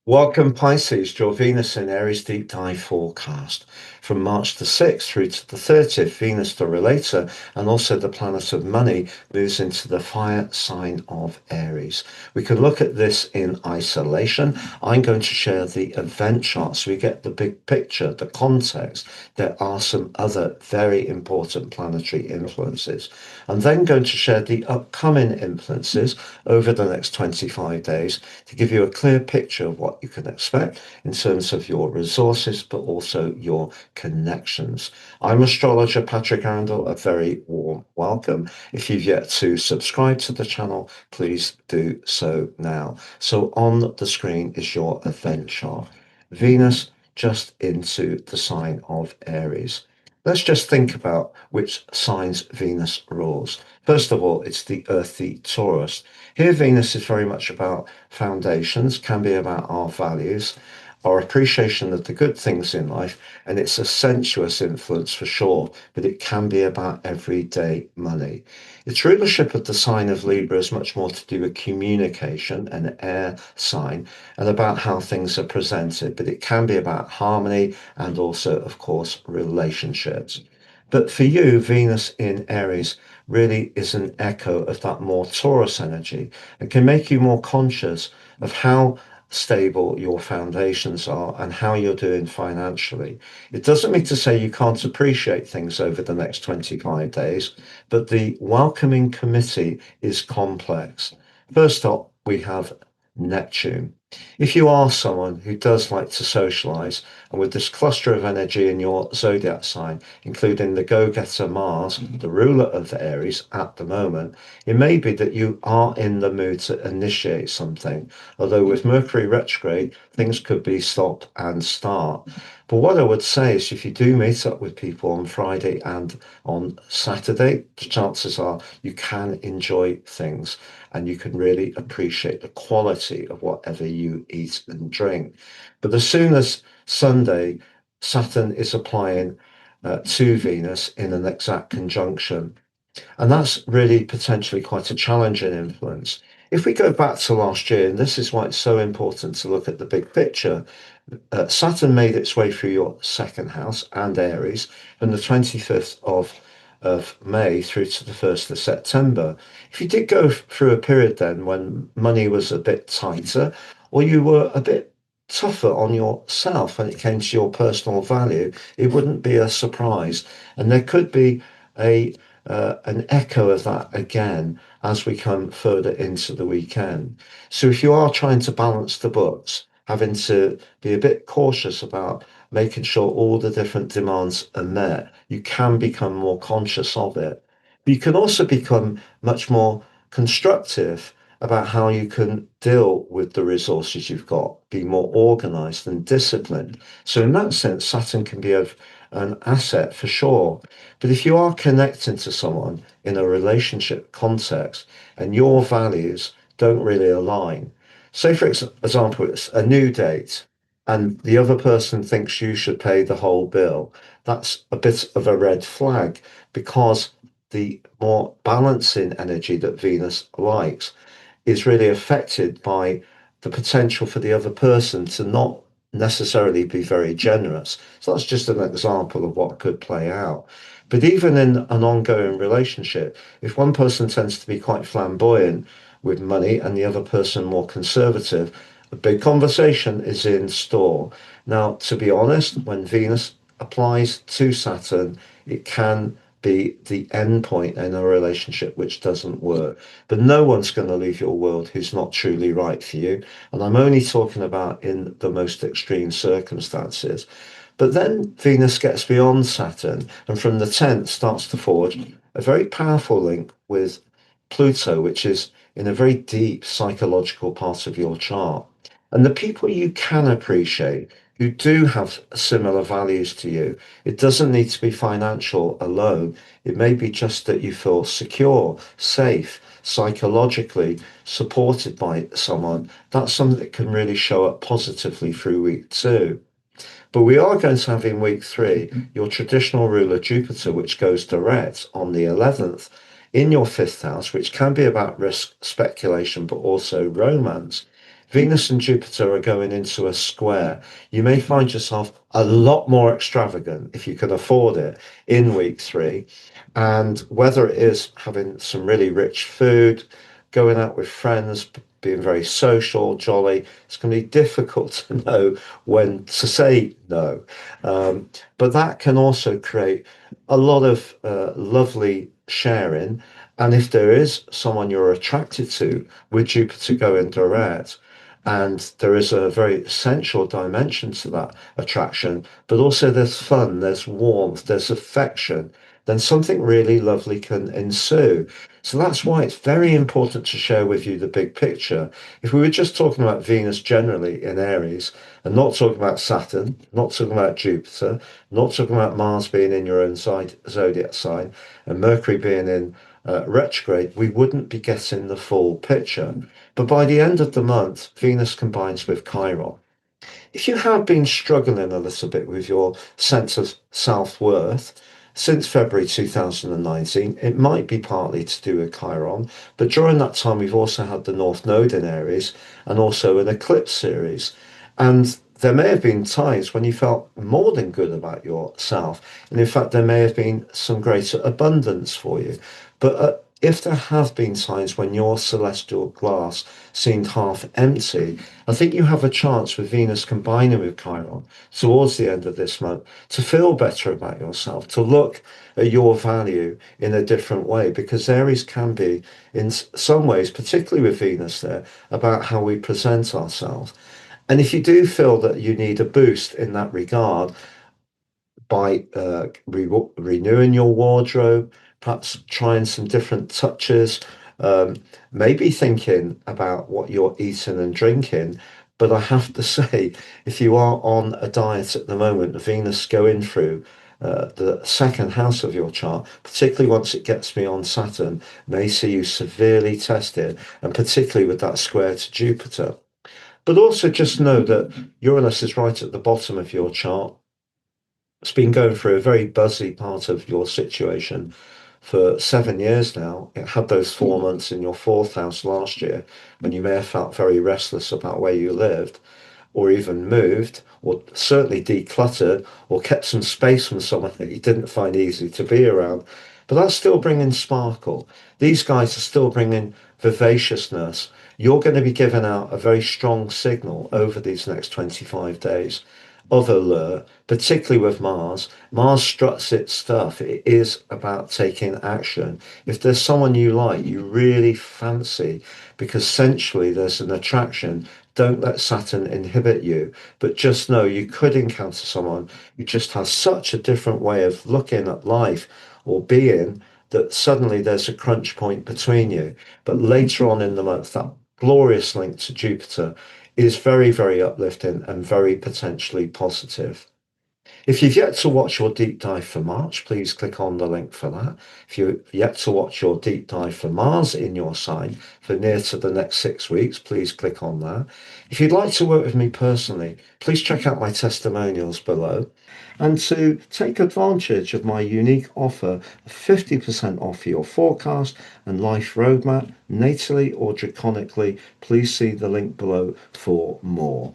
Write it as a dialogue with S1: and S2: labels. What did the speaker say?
S1: Welcome, Pisces, to your Venus in Aries deep dive forecast. From March the 6th through to the 30th, Venus the relator and also the planet of money moves into the fire sign of Aries. We can look at this in isolation. I'm going to share the event chart so we get the big picture, the context. There are some other very important planetary influences. I'm then going to share the upcoming influences over the next 25 days to give you a clear picture of what you can expect in terms of your resources, but also your connections. I'm astrologer Patrick Arundell. A very warm welcome. If you've yet to subscribe to the channel, please do so now. So on the screen is your event chart. Venus just into the sign of Aries. Let's just think about which signs Venus rules. First of all, it's the earthy Taurus. Here, Venus is very much about foundations, can be about our values, our appreciation of the good things in life, and it's a sensuous influence for sure, but it can be about everyday money. Its rulership of the sign of Libra is much more to do with communication, an air sign, and about how things are presented, but it can be about harmony and also, of course, relationships. But for you, Venus in Aries really is an echo of that more Taurus energy and can make you more conscious of how stable your foundations are and how you're doing financially. It doesn't mean to say you can't appreciate things over the next 25 days, but the welcoming committee is complex. First up, we have Neptune. If you are someone who does like to socialize, and with this cluster of energy in your zodiac sign, including the go-getter Mars, the ruler of Aries at the moment, it may be that you are in the mood to initiate something. Although with Mercury retrograde, things could be stop and start. But what I would say is if you do meet up with people on Friday and on Saturday, the chances are you can enjoy things and you can really appreciate the quality of whatever you eat and drink. But as soon as Sunday, Saturn is applying to Venus in an exact conjunction. And that's really potentially quite a challenging influence. If we go back to last year, and this is why it's so important to look at the big picture, Saturn made its way through your second house and Aries from the 25th of May through to the 1st of September. If you did go through a period then when money was a bit tighter, or you were a bit tougher on yourself when it came to your personal value, it wouldn't be a surprise. And there could be a an echo of that again as we come further into the weekend. So if you are trying to balance the books, having to be a bit cautious about making sure all the different demands are met, you can become more conscious of it. But you can also become much more constructive about how you can deal with the resources you've got, be more organized and disciplined. So in that sense, Saturn can be of an asset for sure. But if you are connecting to someone in a relationship context and your values don't really align, say for example, it's a new date and the other person thinks you should pay the whole bill, that's a bit of a red flag because the more balancing energy that Venus likes is really affected by the potential for the other person to not necessarily be very generous. So that's just an example of what could play out. But even in an ongoing relationship, if one person tends to be quite flamboyant with money and the other person more conservative, a big conversation is in store. Now, to be honest, when Venus applies to Saturn, it can be the end point in a relationship which doesn't work. But no one's going to leave your world who's not truly right for you. And I'm only talking about in the most extreme circumstances. But then Venus gets beyond Saturn and from the 10th starts to forge a very powerful link with Pluto, which is in a very deep psychological part of your chart. And the people you can appreciate who do have similar values to you, it doesn't need to be financial alone. It may be just that you feel secure, safe, psychologically supported by someone. That's something that can really show up positively through week two. But we are going to have in week three your traditional ruler Jupiter, which goes direct on the 11th in your fifth house, which can be about risk, speculation, but also romance. Venus and Jupiter are going into a square. You may find yourself a lot more extravagant if you can afford it in week 3. And whether it is having some really rich food, going out with friends, being very social, jolly, it's going to be difficult to know when to say no. But that can also create a lot of lovely sharing. And if there is someone you're attracted to with Jupiter going direct, and there is a very sensual dimension to that attraction, but also there's fun, there's warmth, there's affection, then something really lovely can ensue. So that's why it's very important to share with you the big picture. If we were just talking about Venus generally in Aries and not talking about Saturn, not talking about Jupiter, not talking about Mars being in your own zodiac sign and Mercury being in retrograde, we wouldn't be getting the full picture. But by the end of the month, Venus combines with Chiron. If you have been struggling a little bit with your sense of self-worth since February 2019, it might be partly to do with Chiron, but during that time we've also had the North Node in Aries and also an eclipse series. And there may have been times when you felt more than good about yourself. And in fact, there may have been some greater abundance for you. But if there have been times when your celestial glass seemed half empty, I think you have a chance with Venus combining with Chiron towards the end of this month to feel better about yourself, to look at your value in a different way, because Aries can be, in some ways, particularly with Venus there, about how we present ourselves. And if you do feel that you need a boost in that regard, by renewing your wardrobe, perhaps trying some different touches, um, maybe thinking about what you're eating and drinking. But I have to say, if you are on a diet at the moment, Venus going through the second house of your chart, particularly once it gets beyond Saturn, may see you severely tested, and particularly with that square to Jupiter. But also just know that Uranus is right at the bottom of your chart. It's been going through a very buzzy part of your situation for 7 years now. It had those 4 months in your fourth house last year when you may have felt very restless about where you lived, or even moved, or certainly decluttered, or kept some space from someone that you didn't find easy to be around. But that's still bringing sparkle. These guys are still bringing vivaciousness. You're going to be giving out a very strong signal over these next 25 days of allure, particularly with Mars. Mars struts its stuff. It is about taking action. If there's someone you like, you really fancy, because sensually there's an attraction, don't let Saturn inhibit you. But just know you could encounter someone who just has such a different way of looking at life or being that suddenly there's a crunch point between you. But later on in the month, that glorious link to Jupiter is very, very uplifting and very potentially positive. If you've yet to watch your deep dive for March, please click on the link for that. If you've yet to watch your deep dive for Mars in your sign for near to the next 6 weeks, please click on that. If you'd like to work with me personally, please check out my testimonials below. And to take advantage of my unique offer of 50% off your forecast and life roadmap, natally or draconically, please see the link below for more.